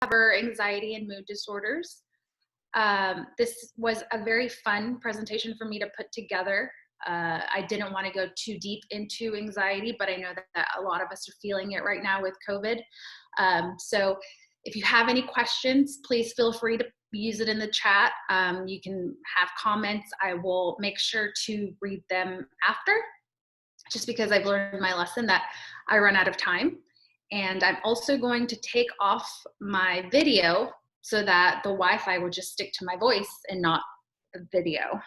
cover anxiety and mood disorders. This was a very fun presentation for me to put together. I didn't want to go too deep into anxiety, but I know that a lot of us are feeling it right now with COVID. So if you have any questions, please feel free to use it in the chat. You can have comments. I will make sure to read them after, just because I've learned my lesson that I run out of time. And I'm also going to take off my video so that the Wi-Fi will just stick to my voice and not the video.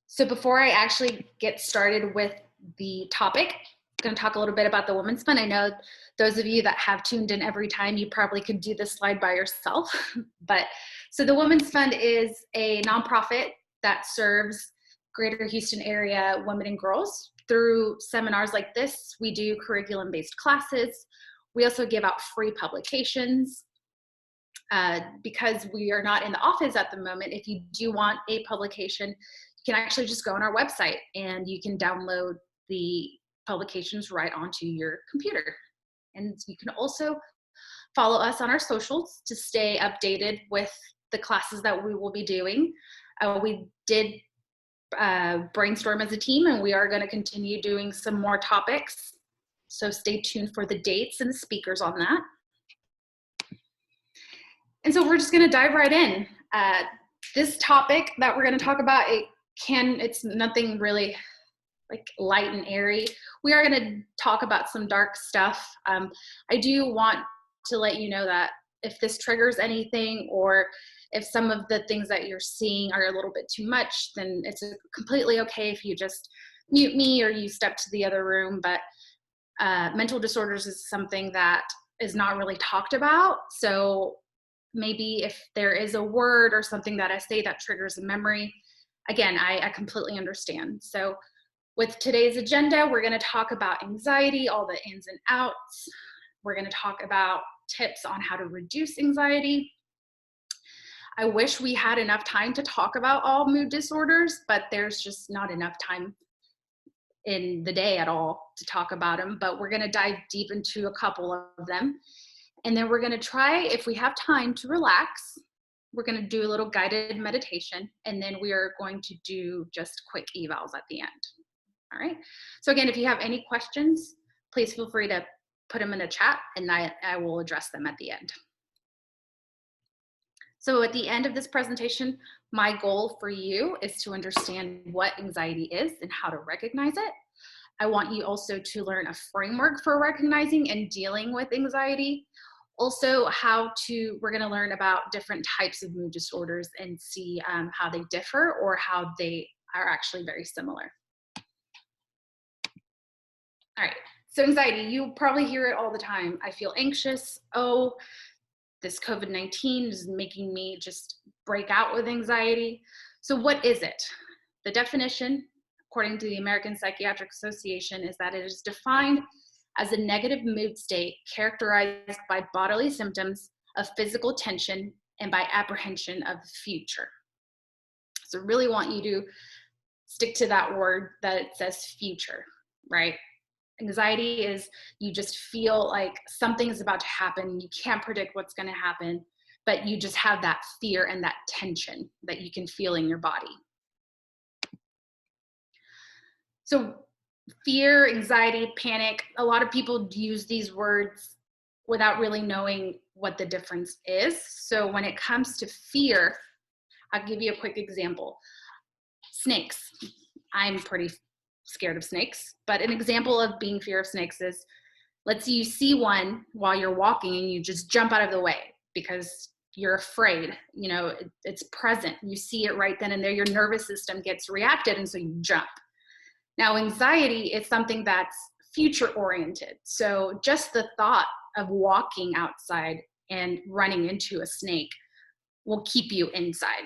So before I actually get started with the topic, I'm going to talk a little bit about the Women's Fund. I know those of you that have tuned in every time, you probably could do this slide by yourself. So the Women's Fund is a nonprofit that serves Greater Houston area women and girls. Through seminars like this, we do curriculum-based classes. We also give out free publications. Because we are not in the office at the moment, if you do want a publication, you can actually just go on our website and you can download the publications right onto your computer. And you can also follow us on our socials to stay updated with the classes that we will be doing. We did brainstorm as a team, and we are going to continue doing some more topics. So stay tuned for the dates and the speakers on that. And so we're just going to dive right in. This topic that we're going to talk about, it's nothing really like light and airy. We are going to talk about some dark stuff. I do want to let you know that if this triggers anything, or if some of the things that you're seeing are a little bit too much, then it's completely okay if you just mute me or you step to the other room. But mental disorders is something that is not really talked about. So maybe if there is a word or something that I say that triggers a memory, again, I completely understand. So with today's agenda, we're going to talk about anxiety, all the ins and outs. We're going to talk about tips on how to reduce anxiety. I wish we had enough time to talk about all mood disorders, but there's just not enough time in the day at all to talk about them. But we're going to dive deep into a couple of them. And then we're going to try, if we have time, to relax. We're going to do a little guided meditation, and then we are going to do just quick evals at the end. All right. So again, if you have any questions, please feel free to put them in the chat, and I will address them at the end. So at the end of this presentation, my goal for you is to understand what anxiety is and how to recognize it. I want you also to learn a framework for recognizing and dealing with anxiety. Also, we're going to learn about different types of mood disorders and see how they differ or how they are actually very similar. All right, so anxiety, you probably hear it all the time. I feel anxious. Oh, this COVID-19 is making me just break out with anxiety. So what is it? The definition, according to the American Psychiatric Association, is that it is defined as a negative mood state characterized by bodily symptoms of physical tension and by apprehension of the future. So really want you to stick to that word that it says future, right? Anxiety is you just feel like something is about to happen. You can't predict what's going to happen, but you just have that fear and that tension that you can feel in your body. So fear, anxiety, panic, a lot of people use these words without really knowing what the difference is. So when it comes to fear, I'll give you a quick example. Snakes. I'm pretty scared of snakes, but an example of being fear of snakes is, let's say you see one while you're walking and you just jump out of the way because you're afraid. You know, it's present. You see it right then and there. Your nervous system gets reacted, and so you jump. Now, anxiety is something that's future oriented. So just the thought of walking outside and running into a snake will keep you inside,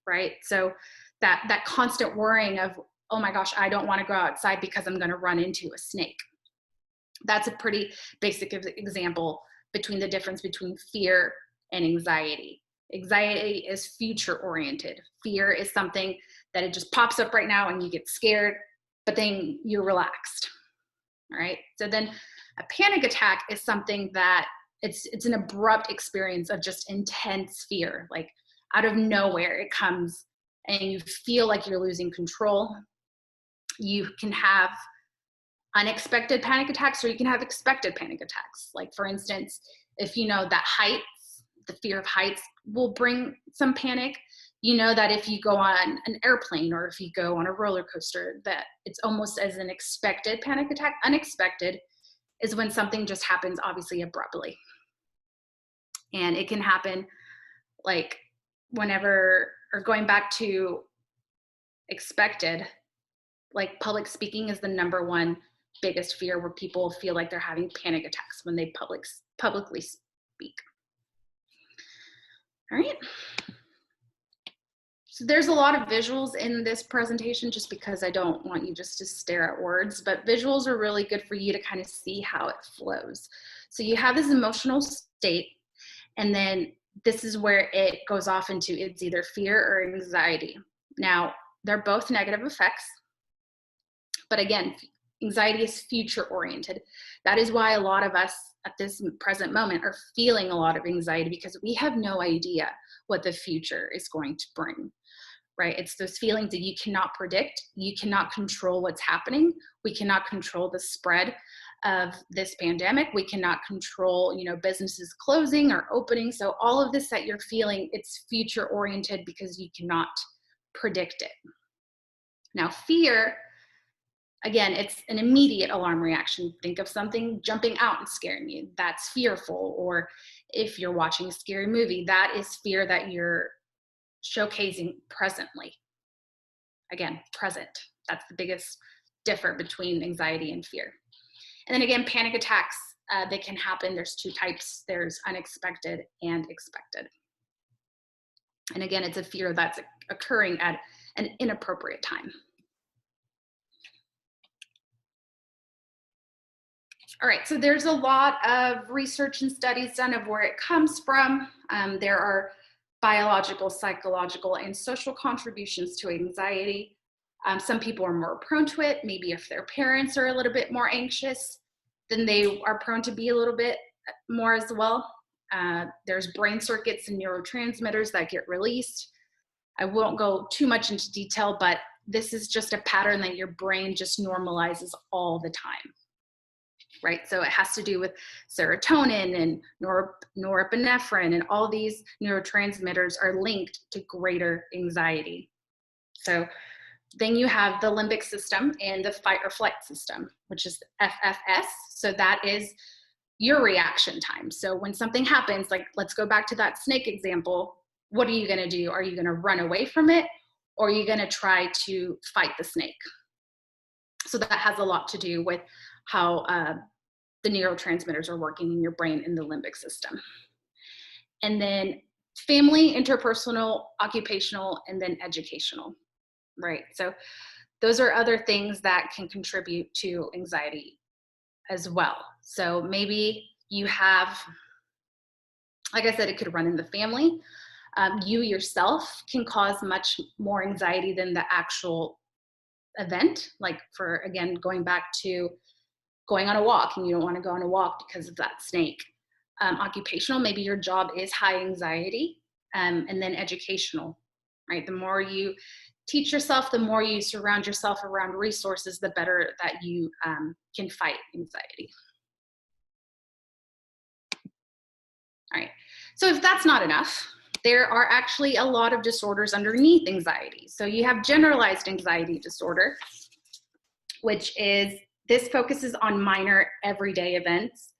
right? So that constant worrying of, oh my gosh, I don't want to go outside because I'm going to run into a snake. That's a pretty basic example between the difference between fear and anxiety. Anxiety is future oriented. Fear is something that it just pops up right now and you get scared, but then you're relaxed. All right. So then a panic attack is something that it's an abrupt experience of just intense fear. Like out of nowhere it comes and you feel like you're losing control. You can have unexpected panic attacks or you can have expected panic attacks. Like for instance, if you know that heights, the fear of heights will bring some panic, you know that if you go on an airplane or if you go on a roller coaster, that it's almost as an expected panic attack. Unexpected is when something just happens obviously abruptly. And it can happen like whenever, or going back to expected, like public speaking is the number one biggest fear where people feel like they're having panic attacks when they publicly speak. All right. So there's a lot of visuals in this presentation just because I don't want you just to stare at words, but visuals are really good for you to kind of see how it flows. So you have this emotional state, and then this is where it goes off into it's either fear or anxiety. Now, they're both negative effects, but again, anxiety is future oriented. That is why a lot of us at this present moment are feeling a lot of anxiety, because we have no idea what the future is going to bring, right? It's those feelings that you cannot predict. You cannot control what's happening. We cannot control the spread of this pandemic. We cannot control, businesses closing or opening. So all of this that you're feeling, it's future oriented because you cannot predict it. Now, fear, again, it's an immediate alarm reaction. Think of something jumping out and scaring you. That's fearful. Or if you're watching a scary movie, that is fear that you're showcasing presently. Again, present. That's the biggest difference between anxiety and fear. And then again, panic attacks, they can happen. There's two types. There's unexpected and expected. And again, it's a fear that's occurring at an inappropriate time. All right, so there's a lot of research and studies done of where it comes from. There are biological, psychological, and social contributions to anxiety. Some people are more prone to it. Maybe if their parents are a little bit more anxious, then they are prone to be a little bit more as well. There's brain circuits and neurotransmitters that get released. I won't go too much into detail, but this is just a pattern that your brain just normalizes all the time. Right, so it has to do with serotonin and norepinephrine, and all these neurotransmitters are linked to greater anxiety. So then you have the limbic system and the fight or flight system, which is FFS. So that is your reaction time. So when something happens, like let's go back to that snake example, what are you going to do? Are you going to run away from it, or are you going to try to fight the snake? So that has a lot to do with how the neurotransmitters are working in your brain in the limbic system. And then family, interpersonal, occupational, and then educational, right? So those are other things that can contribute to anxiety as well. So maybe you have, like I said, it could run in the family. You yourself can cause much more anxiety than the actual event. Like for, again, going back to going on a walk and you don't want to go on a walk because of that snake. Occupational, maybe your job is high anxiety. And then educational, right? The more you teach yourself, the more you surround yourself around resources, the better that you can fight anxiety. All right, so if that's not enough, there are actually a lot of disorders underneath anxiety. So you have generalized anxiety disorder, which is, this focuses on minor everyday events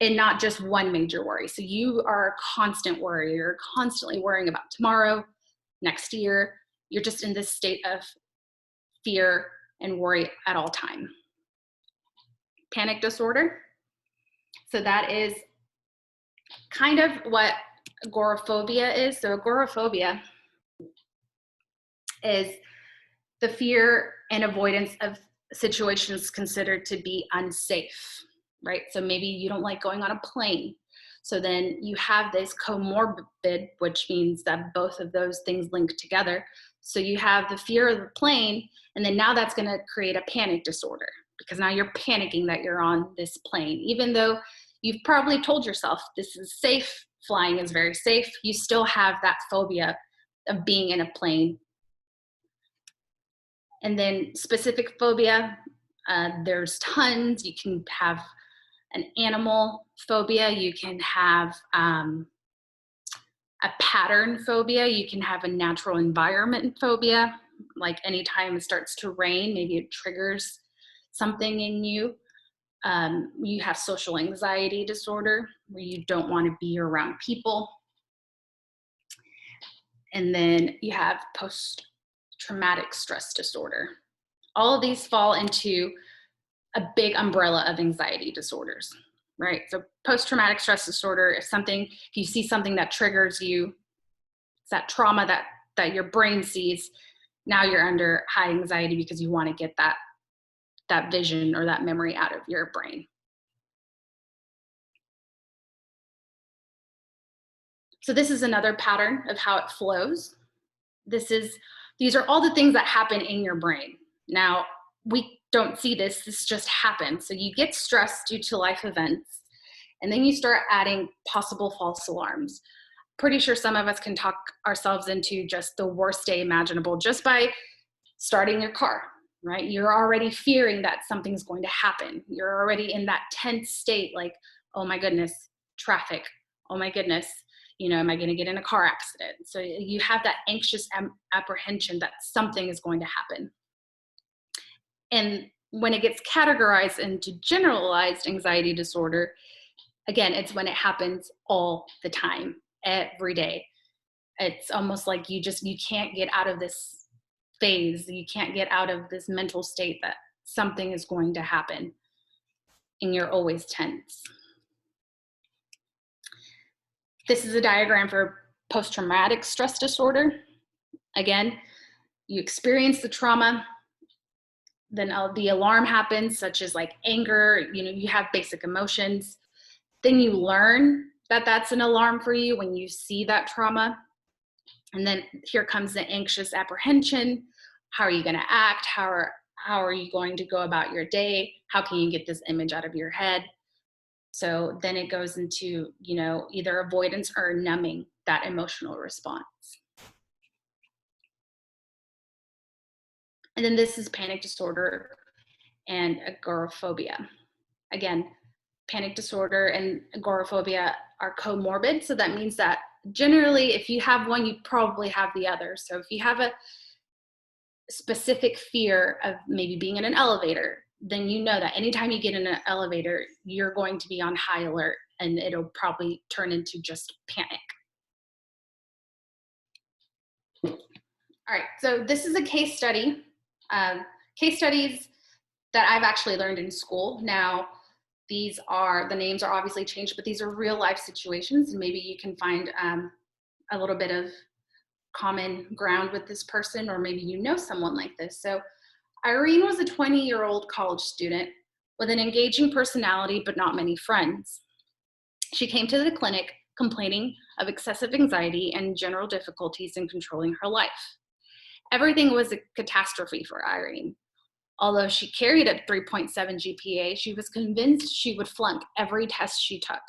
and not just one major worry. So you are a constant worry. You're constantly worrying about tomorrow, next year. You're just in this state of fear and worry at all time. Panic disorder. So that is kind of what agoraphobia is. So agoraphobia is the fear and avoidance of situations considered to be unsafe, right? So maybe you don't like going on a plane. So then you have this comorbid, which means that both of those things link together. So you have the fear of the plane, and then now that's going to create a panic disorder because now you're panicking that you're on this plane, even though You've probably told yourself this is safe, flying is very safe. You still have that phobia of being in a plane. And then specific phobia, there's tons. You can have an animal phobia, you can have a pattern phobia, you can have a natural environment phobia, like anytime it starts to rain, maybe it triggers something in you. You have social anxiety disorder, where you don't want to be around people. And then you have post-traumatic stress disorder. All of these fall into a big umbrella of anxiety disorders, right? So post-traumatic stress disorder, if you see something that triggers you, it's that trauma that your brain sees, now you're under high anxiety because you want to get that vision or that memory out of your brain. So this is another pattern of how it flows. These are all the things that happen in your brain. Now, we don't see this just happens. So you get stressed due to life events, and then you start adding possible false alarms. Pretty sure some of us can talk ourselves into just the worst day imaginable just by starting your car, right? You're already fearing that something's going to happen. You're already in that tense state, like, oh my goodness, traffic. Oh my goodness, am I going to get in a car accident? So you have that anxious apprehension that something is going to happen. And when it gets categorized into generalized anxiety disorder, again, it's when it happens all the time, every day. It's almost like you can't get out of this phase. You can't get out of this mental state that something is going to happen, and you're always tense. This is a diagram for post-traumatic stress disorder. Again, you experience the trauma, then the alarm happens, such as like anger, you have basic emotions. Then you learn that that's an alarm for you when you see that trauma. And then here comes the anxious apprehension. How are you going to act? How are you going to go about your day? How can you get this image out of your head? So then it goes into, either avoidance or numbing that emotional response. And then this is panic disorder and agoraphobia. Again, panic disorder and agoraphobia are comorbid. So that means that generally, if you have one, you probably have the other. So if you have a specific fear of maybe being in an elevator, then you know that anytime you get in an elevator, you're going to be on high alert, and it'll probably turn into just panic. All right, so this is a case study. Case studies that I've actually learned in school. Now, the names are obviously changed, but these are real life situations, and maybe you can find a little bit of common ground with this person, or maybe someone like this. So Irene was a 20-year-old college student with an engaging personality, but not many friends. She came to the clinic complaining of excessive anxiety and general difficulties in controlling her life. Everything was a catastrophe for Irene. Although she carried a 3.7 GPA, she was convinced she would flunk every test she took.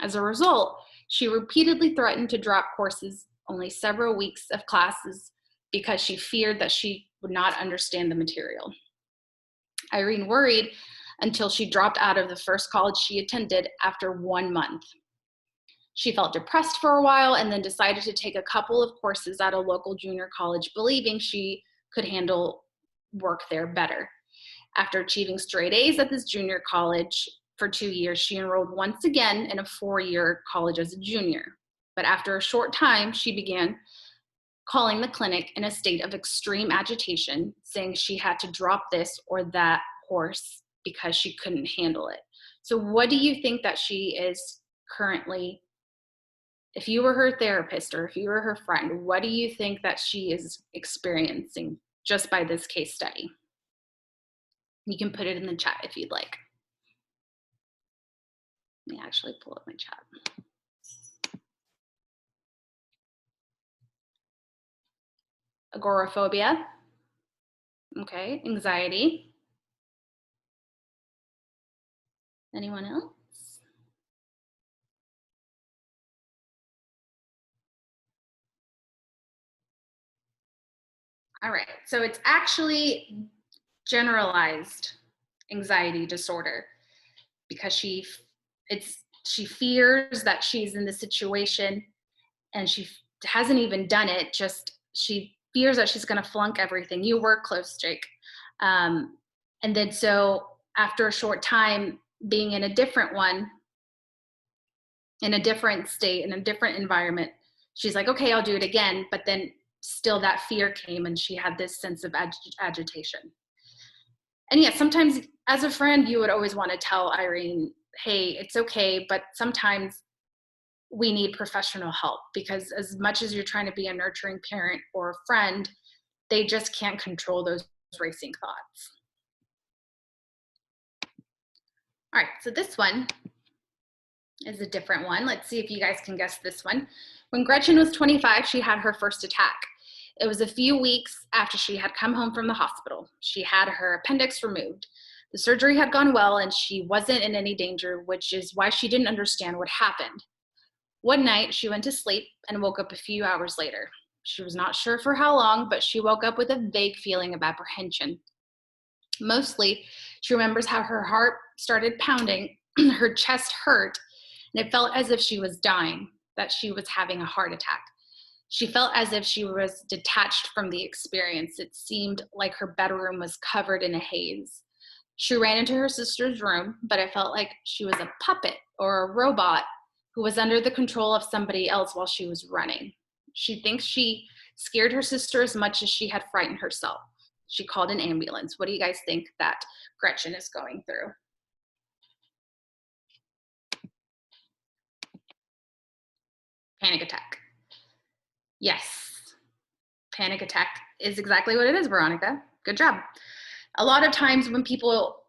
As a result, she repeatedly threatened to drop courses only several weeks of classes because she feared that she would not understand the material. Irene worried until she dropped out of the first college she attended after 1 month. She felt depressed for a while and then decided to take a couple of courses at a local junior college, believing she could handle work there better. After achieving straight A's at this junior college for 2 years, she enrolled once again in a 4-year college as a junior. But after a short time, she began calling the clinic in a state of extreme agitation, saying she had to drop this or that course because she couldn't handle it. So what do you think that she is currently, if you were her therapist or if you were her friend, what do you think that she is experiencing just by this case study? You can put it in the chat if you'd like. Let me actually pull up my chat. Agoraphobia. Okay, anxiety. Anyone else? All right. So it's actually generalized anxiety disorder because she fears that she's in the situation and she hasn't even done it. Just she fears that she's going to flunk everything. You were close, Jake. Um, and then so after a short time being in a different one, in a different state, in a different environment, she's like, okay, I'll do it again. But then still that fear came and she had this sense of agitation. And yeah, sometimes as a friend, you would always want to tell Irene, hey, it's okay, but sometimes we need professional help because as much as you're trying to be a nurturing parent or a friend, they just can't control those racing thoughts. All right, so this one is a different one. Let's see if you guys can guess this one. When Gretchen was 25, she had her first attack. It was a few weeks after she had come home from the hospital. She had her appendix removed. The surgery had gone well and she wasn't in any danger, which is why she didn't understand what happened. One night, she went to sleep and woke up a few hours later. She was not sure for how long, but she woke up with a vague feeling of apprehension. Mostly, she remembers how her heart started pounding, her chest hurt, and it felt as if she was dying, that she was having a heart attack. She felt as if she was detached from the experience. It seemed like her bedroom was covered in a haze. She ran into her sister's room, but it felt like she was a puppet or a robot who was under the control of somebody else while she was running. She thinks she scared her sister as much as she had frightened herself. She called an ambulance. What do you guys think that Gretchen is going through? Panic attack. Yes, panic attack is exactly what it is, Veronica. Good job. A lot of times when people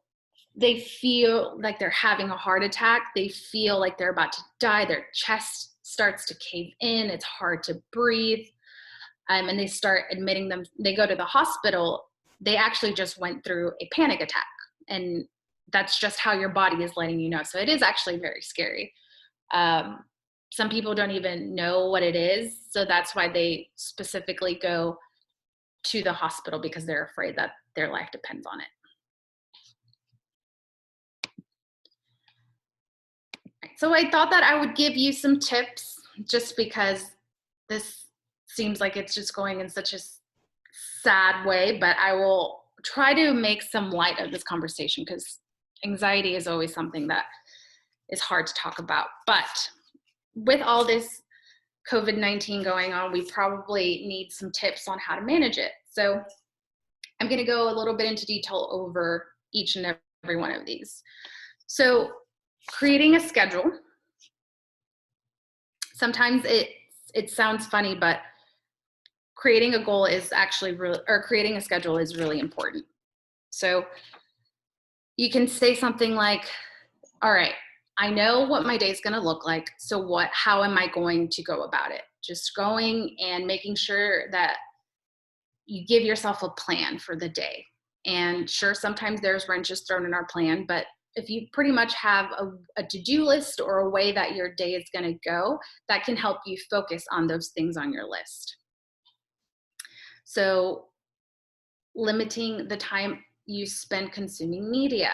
they feel like they're having a heart attack, they feel like they're about to die, their chest starts to cave in, it's hard to breathe, and they start admitting them, they go to the hospital, they actually just went through a panic attack. And that's just how your body is letting you know. So it is actually very scary. Um, some people don't even know what it is. So that's why they specifically go to the hospital because they're afraid that their life depends on it. So I thought that I would give you some tips just because this seems like it's just going in such a sad way, but I will try to make some light of this conversation because anxiety is always something that is hard to talk about. But with all this COVID-19 going on, we probably need some tips on how to manage it. So I'm going to go a little bit into detail over each and every one of these. So creating a schedule. Sometimes it sounds funny, but creating a goal is actually really, or creating a schedule is really important. So you can say something like, all right, I know what my day is going to look like. So how am I going to go about it? Just going and making sure that you give yourself a plan for the day. And sure, sometimes there's wrenches thrown in our plan, but if you pretty much have a to-do list or a way that your day is going to go, that can help you focus on those things on your list. So limiting the time you spend consuming media.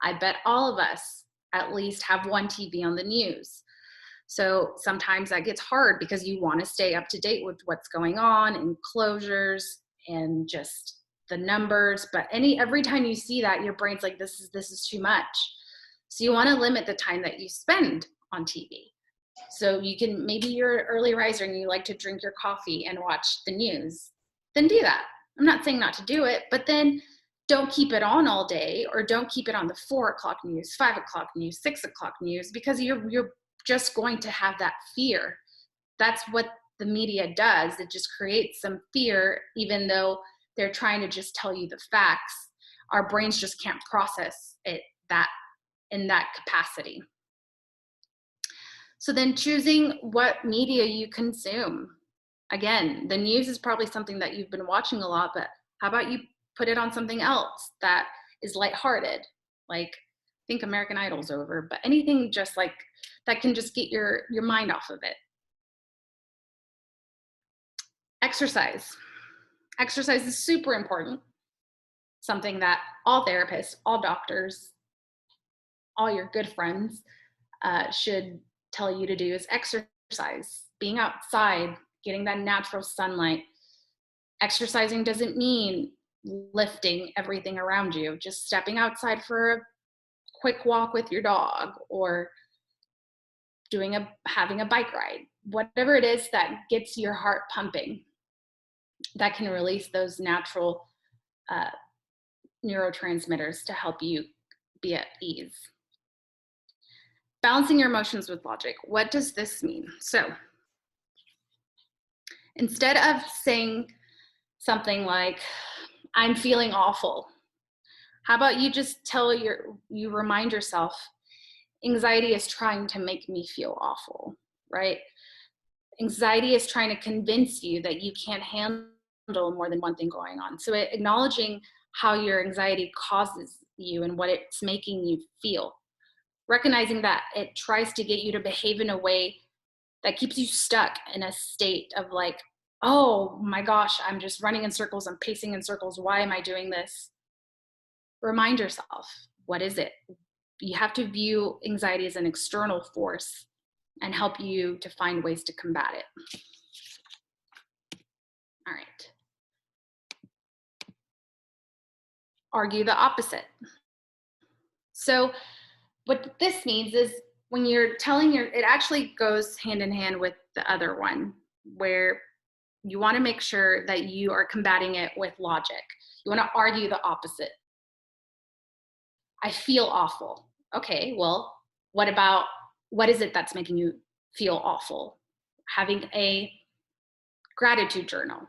I bet all of us at least have one TV on the news. So sometimes that gets hard because you want to stay up to date with what's going on and closures and just the numbers. But every time you see that, your brain's like, this is too much. So you want to limit the time that you spend on TV. So you can, maybe you're an early riser and you like to drink your coffee and watch the news, then do that. I'm not saying not to do it, but then don't keep it on all day, or don't keep it on the 4 o'clock news, 5 o'clock news, 6 o'clock news, because you're just going to have that fear. That's what the media does. It just creates some fear, even though they're trying to just tell you the facts. Our brains just can't process it in that capacity. So then choosing what media you consume. Again, the news is probably something that you've been watching a lot, but how about you put it on something else that is lighthearted? Like, I think American Idol's over, but anything just like that can just get your mind off of it. Exercise. Exercise is super important, something that all therapists, all doctors, all your good friends should tell you to do is exercise, being outside, getting that natural sunlight. Exercising doesn't mean lifting everything around you, just stepping outside for a quick walk with your dog or having a bike ride, whatever it is that gets your heart pumping, that can release those natural neurotransmitters to help you be at ease. Balancing your emotions with logic. What does this mean? So instead of saying something like, I'm feeling awful, how about you just you remind yourself, anxiety is trying to make me feel awful, right? Anxiety is trying to convince you that you can't handle more than one thing going on. So acknowledging how your anxiety causes you and what it's making you feel. Recognizing that it tries to get you to behave in a way that keeps you stuck in a state of like, oh my gosh, I'm just running in circles, I'm pacing in circles, why am I doing this? Remind yourself, what is it? You have to view anxiety as an external force and help you to find ways to combat it. All right. Argue the opposite. So what this means is when you're telling it actually goes hand in hand with the other one, where you want to make sure that you are combating it with logic. You want to argue the opposite. I feel awful. Okay, well, what is it that's making you feel awful? Having a gratitude journal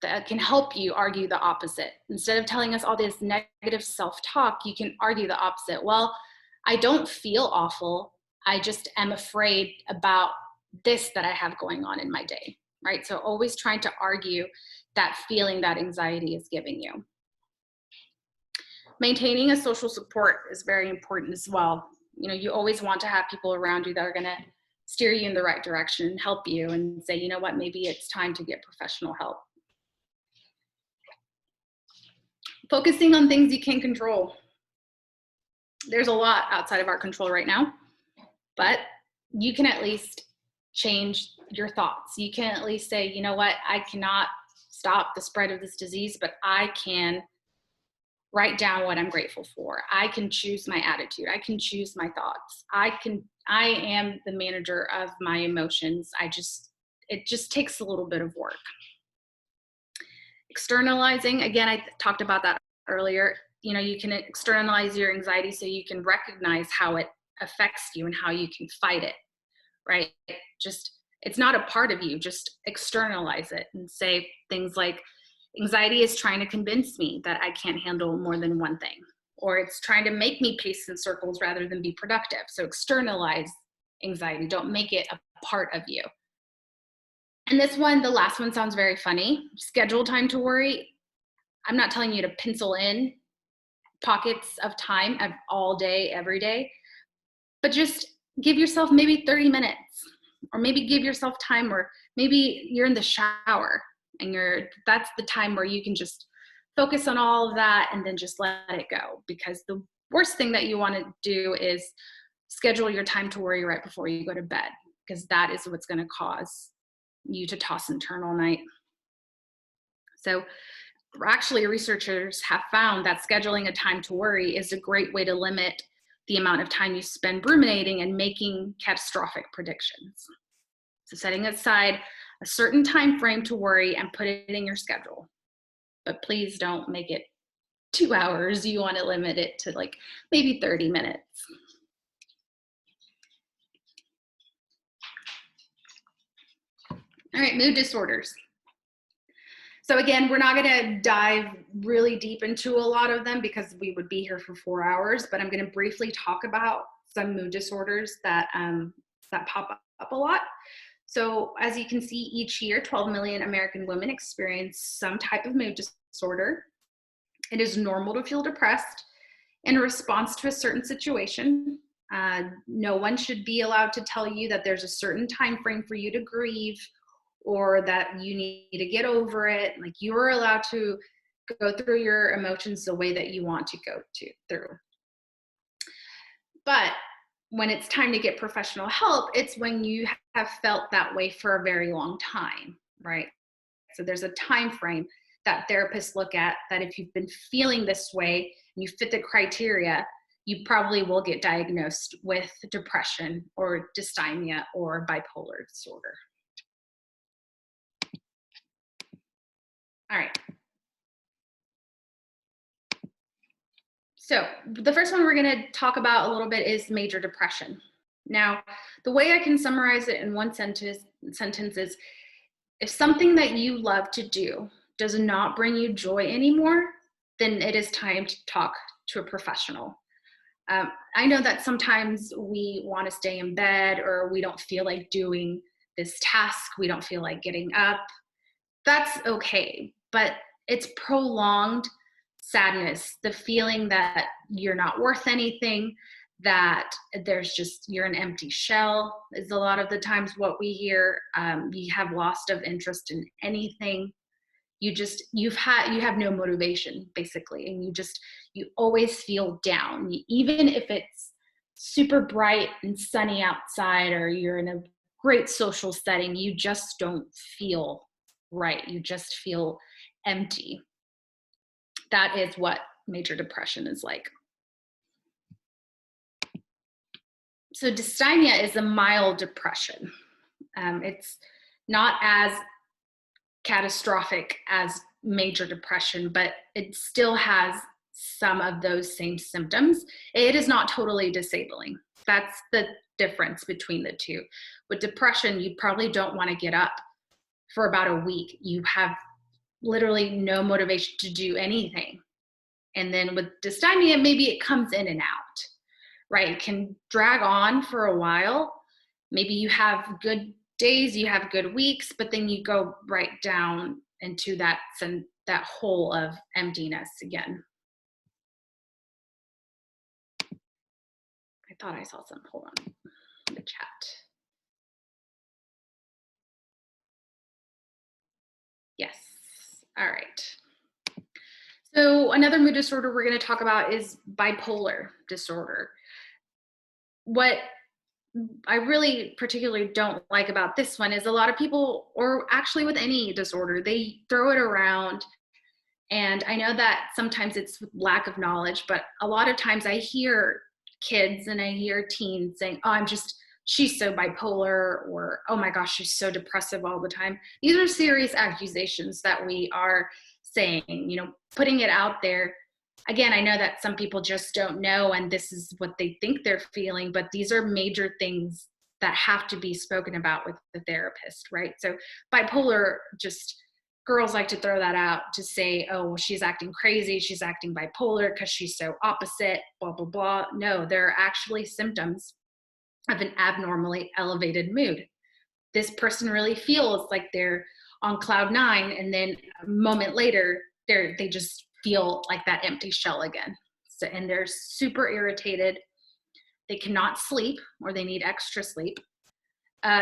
that can help you argue the opposite. Instead of telling us all this negative self-talk, you can argue the opposite. Well, I don't feel awful. I just am afraid about this that I have going on in my day, right? So always trying to argue that feeling that anxiety is giving you. Maintaining a social support is very important as well. You know, you always want to have people around you that are going to steer you in the right direction and help you and say, you know what, maybe it's time to get professional help. Focusing on things you can control. There's a lot outside of our control right now, but you can at least change your thoughts. You can at least say, you know what, I cannot stop the spread of this disease, but I can write down what I'm grateful for. I can choose my attitude. I can choose my thoughts. I am the manager of my emotions. It just takes a little bit of work. Externalizing, again, I talked about that earlier. You know, you can externalize your anxiety so you can recognize how it affects you and how you can fight it, right? It's not a part of you, just externalize it and say things like, anxiety is trying to convince me that I can't handle more than one thing, or it's trying to make me pace in circles rather than be productive. So externalize anxiety, don't make it a part of you. And this one, the last one sounds very funny. Schedule time to worry. I'm not telling you to pencil in pockets of time all day, every day, but just give yourself maybe 30 minutes, or maybe give yourself time, or maybe you're in the shower and that's the time where you can just focus on all of that and then just let it go. Because the worst thing that you want to do is schedule your time to worry right before you go to bed, because that is what's going to cause you to toss and turn all night. So actually, researchers have found that scheduling a time to worry is a great way to limit the amount of time you spend ruminating and making catastrophic predictions. So setting aside a certain time frame to worry and put it in your schedule. But please don't make it 2 hours. You want to limit it to like maybe 30 minutes. All right, mood disorders. So again, we're not going to dive really deep into a lot of them because we would be here for 4 hours, but I'm going to briefly talk about some mood disorders that pop up a lot. So as you can see, each year, 12 million American women experience some type of mood disorder. It is normal to feel depressed in response to a certain situation. No one should be allowed to tell you that there's a certain time frame for you to grieve or that you need to get over it. Like, you are allowed to go through your emotions the way that you want to go through. But when it's time to get professional help, it's when you have felt that way for a very long time, right? So there's a time frame that therapists look at, that if you've been feeling this way and you fit the criteria, you probably will get diagnosed with depression or dysthymia or bipolar disorder. All right. So the first one we're going to talk about a little bit is major depression. Now, the way I can summarize it in one sentence is, if something that you love to do does not bring you joy anymore, then it is time to talk to a professional. I know that sometimes we want to stay in bed, or we don't feel like doing this task, we don't feel like getting up. That's okay, but it's prolonged sadness, the feeling that you're not worth anything, that you're an empty shell is a lot of the times what we hear. You have lost of interest in anything. You have no motivation, basically, and you always feel down, even if it's super bright and sunny outside, or you're in a great social setting. You just don't feel right. You just feel empty. That is what major depression is like. So dysthymia is a mild depression. It's not as catastrophic as major depression, but it still has some of those same symptoms. It is not totally disabling. That's the difference between the two. With depression, you probably don't want to get up for about a week. You have literally no motivation to do anything. And then with dysthymia, maybe it comes in and out, right? It can drag on for a while. Maybe you have good days, you have good weeks, but then you go right down into that hole of emptiness again. I thought I saw some. Hold on. In the chat. Yes. All right. So another mood disorder we're going to talk about is bipolar disorder. What I really particularly don't like about this one is a lot of people, or actually with any disorder, they throw it around. And I know that sometimes it's lack of knowledge, but a lot of times I hear kids and I hear teens saying, oh, she's so bipolar, or, oh my gosh, she's so depressive all the time. These are serious accusations that we are saying, putting it out there. Again, I know that some people just don't know, and this is what they think they're feeling, but these are major things that have to be spoken about with the therapist, right? So bipolar, girls like to throw that out to say, oh, well, she's acting crazy, she's acting bipolar because she's so opposite, blah, blah, blah. No, there are actually symptoms of an abnormally elevated mood. This person really feels like they're on cloud nine, and then a moment later, they just feel like that empty shell again. So, and they're super irritated. They cannot sleep, or they need extra sleep.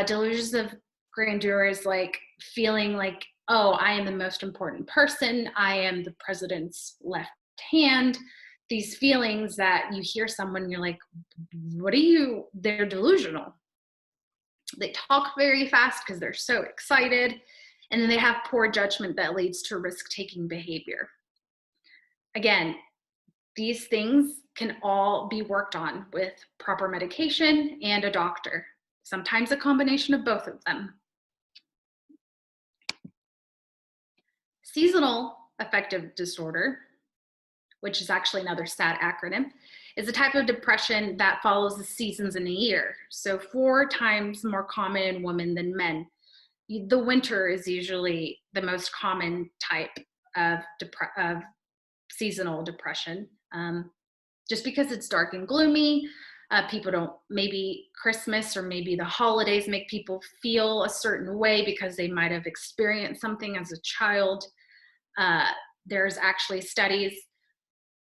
Delusions of grandeur is like feeling like, oh, I am the most important person. I am the president's left hand. These feelings that you hear someone, you're like, they're delusional. They talk very fast because they're so excited. And then they have poor judgment that leads to risk-taking behavior. Again, these things can all be worked on with proper medication and a doctor, sometimes a combination of both of them. Seasonal affective disorder, which is actually another SAD acronym, is a type of depression that follows the seasons in a year. So 4 times more common in women than men. The winter is usually the most common type of seasonal depression, just because it's dark and gloomy. People don't, maybe Christmas or maybe the holidays make people feel a certain way because they might have experienced something as a child. There's actually studies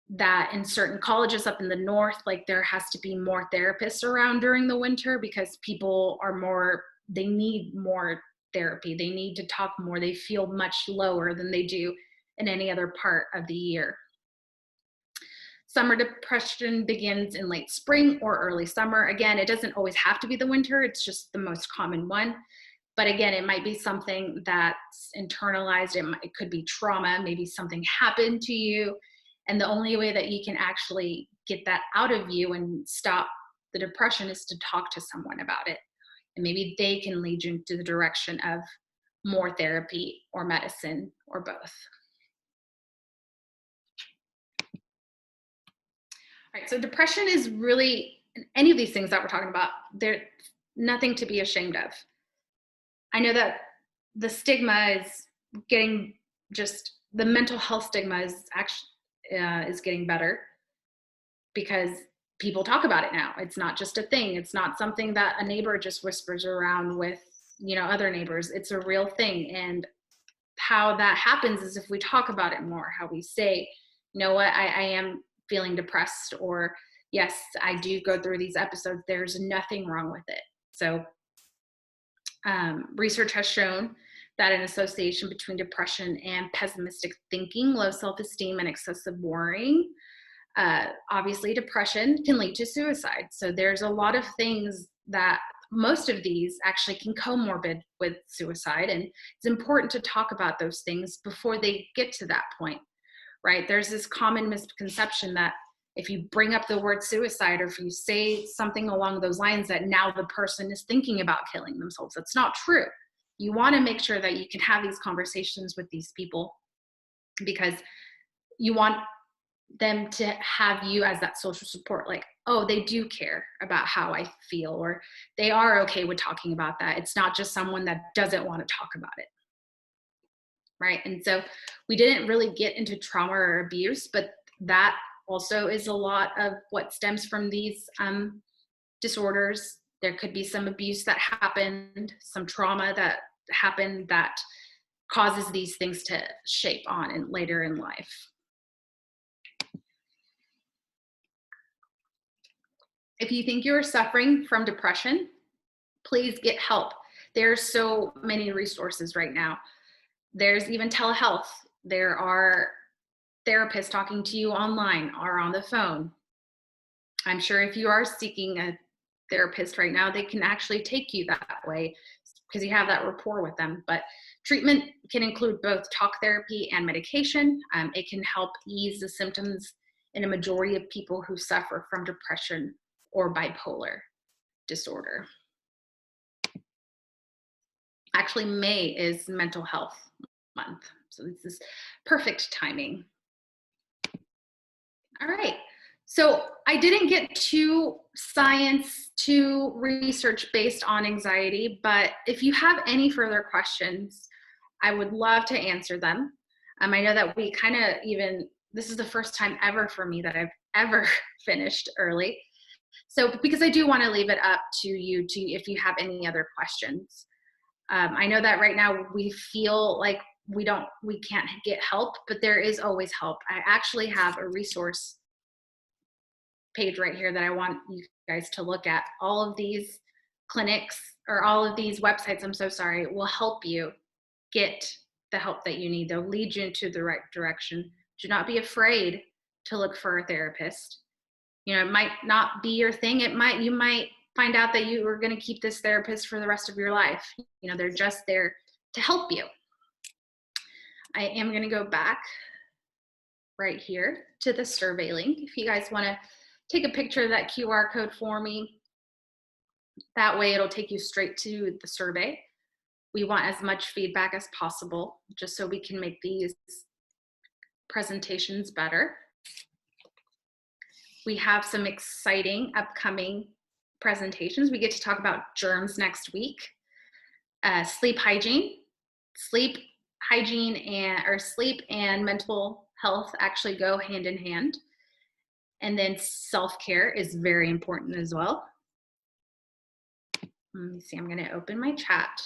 that in certain colleges up in the north, like there has to be more therapists around during the winter because people are they need more therapy. They need to talk more. They feel much lower than they do in any other part of the year. Summer depression begins in late spring or early summer. Again, it doesn't always have to be the winter. It's just the most common one. But again, it might be something that's internalized. It could be trauma. Maybe something happened to you. And the only way that you can actually get that out of you and stop the depression is to talk to someone about it. And maybe they can lead you into the direction of more therapy or medicine or both. All right, so depression is really, any of these things that we're talking about, they're nothing to be ashamed of. I know that the stigma is getting, just the mental health stigma is actually is getting better because people talk about it now. It's not just a thing. It's not something that a neighbor just whispers around with, you know, other neighbors. It's a real thing. And how that happens is if we talk about it more, how we say, you know what, I am feeling depressed, or yes, I do go through these episodes. There's nothing wrong with it. So research has shown that an association between depression and pessimistic thinking, low self-esteem, and excessive worrying. Obviously, depression can lead to suicide. So there's a lot of things that most of these actually can comorbid with suicide. And it's important to talk about those things before they get to that point, right? There's this common misconception that if you bring up the word suicide, or if you say something along those lines, that now the person is thinking about killing themselves. That's not true. You want to make sure that you can have these conversations with these people, because you want them to have you as that social support. Like, oh, they do care about how I feel, or they are okay with talking about that. It's not just someone that doesn't want to talk about it, right? And so we didn't really get into trauma or abuse, but that also is a lot of what stems from these disorders. There could be some abuse that happened, some trauma that happened that causes these things to shape on and later in life. If you think you're suffering from depression, please get help. There's so many resources right now. There's even telehealth. There are therapists talking to you online or on the phone. I'm sure if you are seeking a therapist right now, they can actually take you that way because you have that rapport with them. But treatment can include both talk therapy and medication. It can help ease the symptoms in a majority of people who suffer from depression or bipolar disorder. Actually, May is Mental Health Month, so this is perfect timing. All right, so I didn't get too science, too research based on anxiety, but if you have any further questions, I would love to answer them. I know that we kind of this is the first time ever for me that I've ever finished early. So because I do want to leave it up to you if you have any other questions. I know that right now we feel like we can't get help, but there is always help. I actually have a resource page right here that I want you guys to look at. All of these clinics, or all of these websites, I'm so sorry, will help you get the help that you need. They'll lead you into the right direction. Do not be afraid to look for a therapist. You know, it might not be your thing. You might find out that you are going to keep this therapist for the rest of your life. You know, they're just there to help you. I am going to go back right here to the survey link. If you guys want to take a picture of that QR code for me, that way it'll take you straight to the survey. We want as much feedback as possible, just so we can make these presentations better. We have some exciting upcoming presentations. We get to talk about germs next week, sleep hygiene and mental health actually go hand in hand. And then self-care is very important as well. Let me see, I'm going to open my chat.